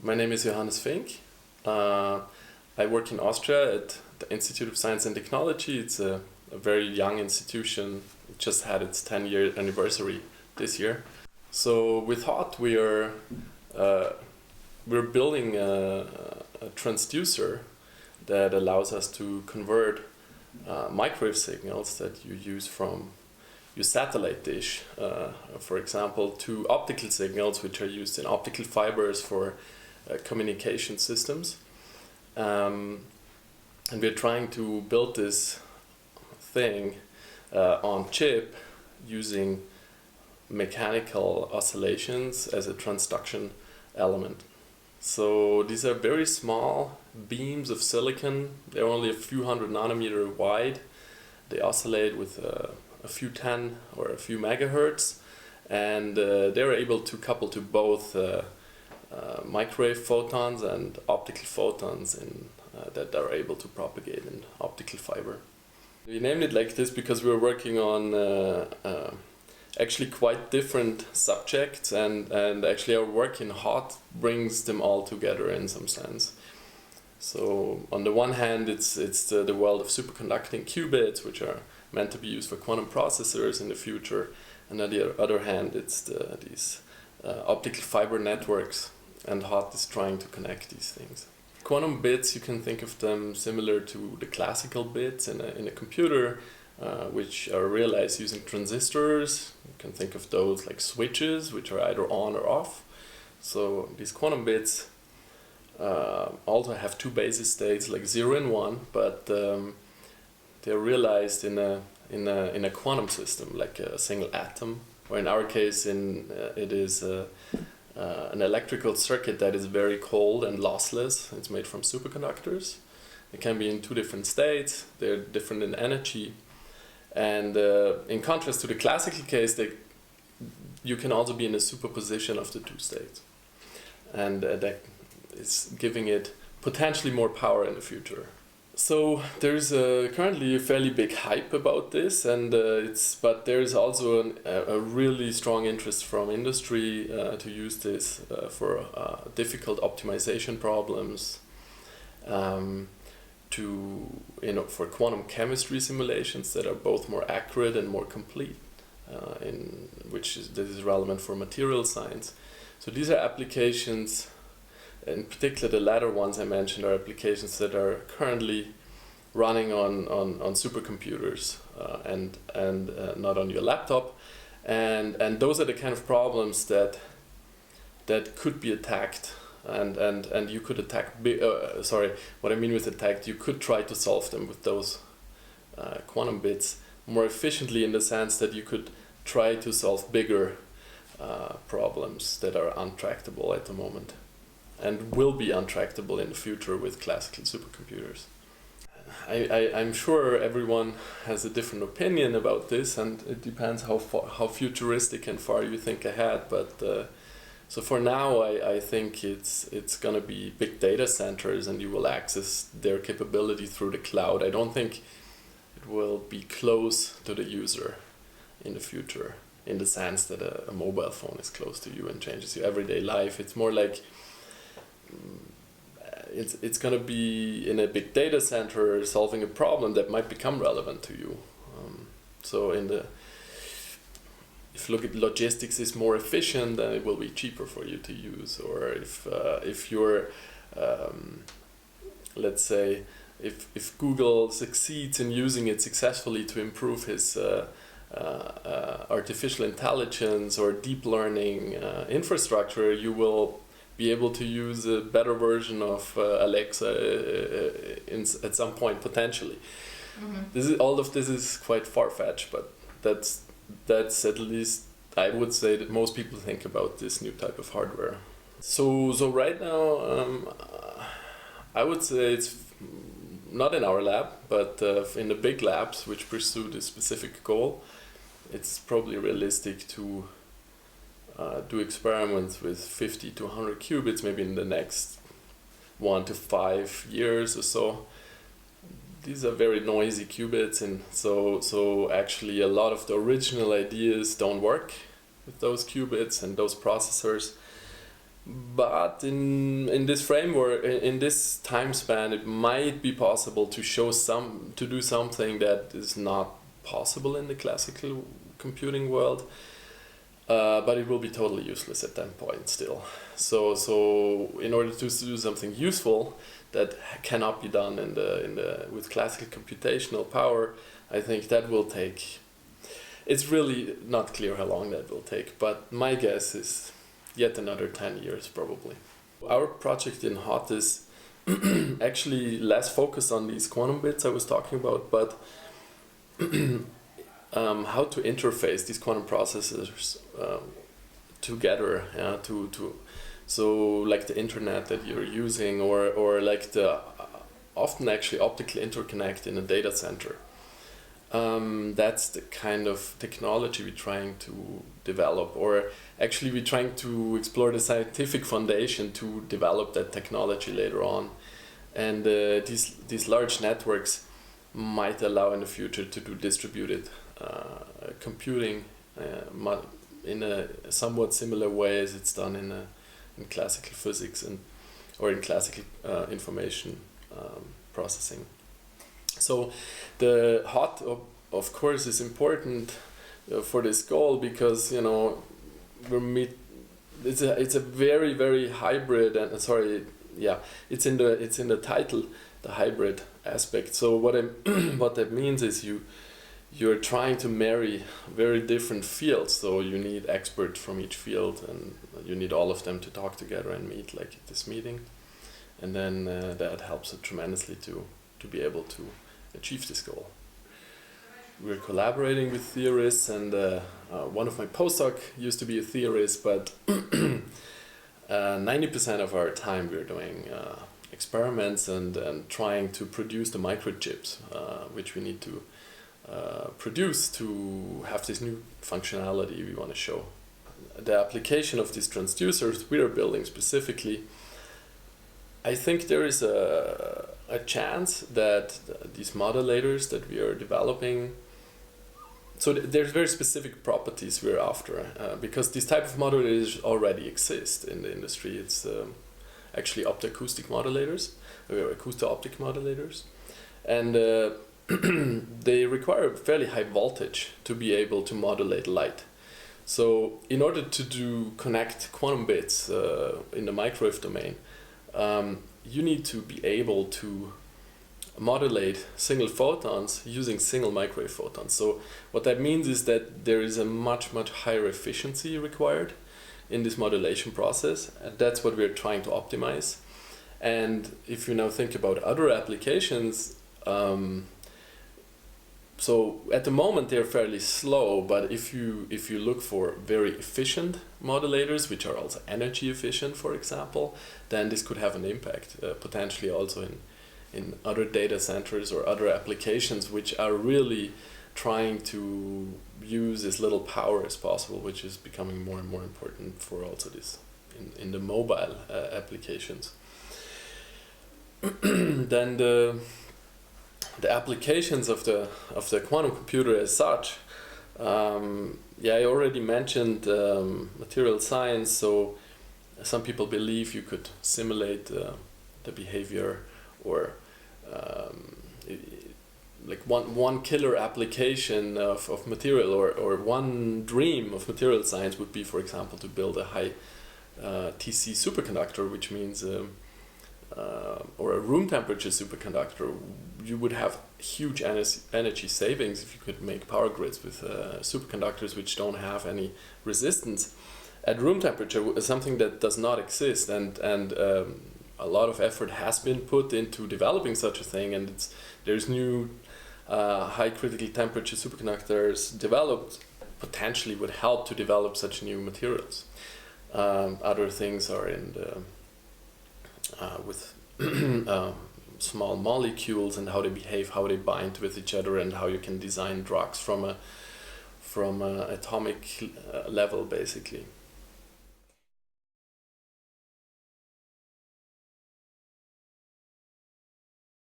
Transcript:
My name is Johannes Fink. I work in Austria at the Institute of Science and Technology. It's a very young institution. It just had its 10-year anniversary this year. So with HOT, we're building a transducer that allows us to convert microwave signals that you use from your satellite dish, for example, to optical signals, which are used in optical fibers for communication systems. And we're trying to build this thing on chip using mechanical oscillations as a transduction element. So these are very small beams of silicon. They're only a few hundred nanometer wide. They oscillate with a few 10 or a few megahertz, and they're able to couple to both microwave photons and optical photons that are able to propagate in optical fiber. We named it like this because we were working on actually quite different subjects, and actually our work in HOT brings them all together in some sense. So on the one hand, it's the world of superconducting qubits, which are meant to be used for quantum processors in the future, and on the other hand, it's these optical fiber networks, and HOT is trying to connect these things. Quantum bits, you can think of them similar to the classical bits in a computer, which are realized using transistors. You can think of those like switches, which are either on or off. So these quantum bits also have two basis states, like 0 and 1, but they're realized in a quantum system, like a single atom, or in our case, it is an electrical circuit that is very cold and lossless. It's made from superconductors. It can be in two different states. They're different in energy. And in contrast to the classical case, you can also be in a superposition of the two states. And that is giving it potentially more power in the future. So there's currently a fairly big hype about this, and but there's also a really strong interest from industry to use this for difficult optimization problems, for quantum chemistry simulations that are both more accurate and more complete, this is relevant for material science. So these are applications. In particular, the latter ones I mentioned are applications that are currently running on supercomputers and not on your laptop, and those are the kind of problems that could be attacked, and you could attack. What I mean with attacked, you could try to solve them with those quantum bits more efficiently, in the sense that you could try to solve bigger problems that are untractable at the moment, and will be untractable in the future with classical supercomputers. I'm sure everyone has a different opinion about this, and it depends how futuristic and far you think ahead. But so for now, I think it's gonna be big data centers, and you will access their capability through the cloud. I don't think it will be close to the user in the future, in the sense that a mobile phone is close to you and changes your everyday life. It's more like it's going to be in a big data center solving a problem that might become relevant to you. So if you look at logistics is more efficient, then it will be cheaper for you to use. Or if you're, let's say, if Google succeeds in using it successfully to improve his artificial intelligence or deep learning infrastructure, you will be able to use a better version of Alexa at some point potentially. Mm-hmm. All of this is quite far-fetched, but that's at least I would say that most people think about this new type of hardware. So right now, I would say it's not in our lab, but in the big labs which pursue this specific goal, it's probably realistic to do experiments with 50 to 100 qubits, maybe in the next 1 to 5 years or so. These are very noisy qubits, and so actually a lot of the original ideas don't work with those qubits and those processors. But in this framework, in this time span, it might be possible to do something that is not possible in the classical computing world. But it will be totally useless at that point still. So in order to do something useful that cannot be done with classical computational power, I think that will take. It's really not clear how long that will take, but my guess is yet another 10 years probably. Our project in HOT is actually less focused on these quantum bits I was talking about, but how to interface these quantum processors together, so like the internet that you're using, or like the often actually optical interconnect in a data center. That's the kind of technology we're trying to develop, or actually we're trying to explore the scientific foundation to develop that technology later on. And these large networks might allow in the future to do distributed computing in a somewhat similar way as it's done in classical physics or in classical information processing. So the HOT of course is important for this goal, because it's a very, very hybrid, and it's in the title, the hybrid aspect. So what that means is you're trying to marry very different fields, so you need experts from each field, and you need all of them to talk together and meet, like at this meeting, and then that helps it tremendously to be able to achieve this goal. We're collaborating with theorists, and one of my postdoc used to be a theorist, but 90% of our time we're doing experiments and trying to produce the microchips, which we need to produce to have this new functionality we want to show. The application of these transducers we are building specifically, I think there is a chance that these modulators that we are developing, so there's very specific properties we're after, because this type of modulators already exist in the industry. It's actually optoacoustic modulators, acousto-optic modulators, and they require a fairly high voltage to be able to modulate light. So in order to connect quantum bits in the microwave domain, you need to be able to modulate single photons using single microwave photons. So what that means is that there is a much higher efficiency required in this modulation process, and that's what we're trying to optimize. And if you now think about other applications, so at the moment they're fairly slow, but if you look for very efficient modulators, which are also energy efficient, for example, then this could have an impact, potentially also in other data centers or other applications which are really trying to use as little power as possible, which is becoming more and more important for also this in the mobile applications. Then the applications of the quantum computer as such, I already mentioned material science. So some people believe you could simulate the behavior, or like one killer application of material, or one dream of material science would be, for example, to build a high TC superconductor, which means or a room temperature superconductor. You would have huge energy savings if you could make power grids with superconductors which don't have any resistance at room temperature, something that does not exist, and a lot of effort has been put into developing such a thing, and there's new high critical temperature superconductors developed, potentially would help to develop such new materials. Other things are in the with small molecules and how they behave, how they bind with each other, and how you can design drugs from a atomic level, basically.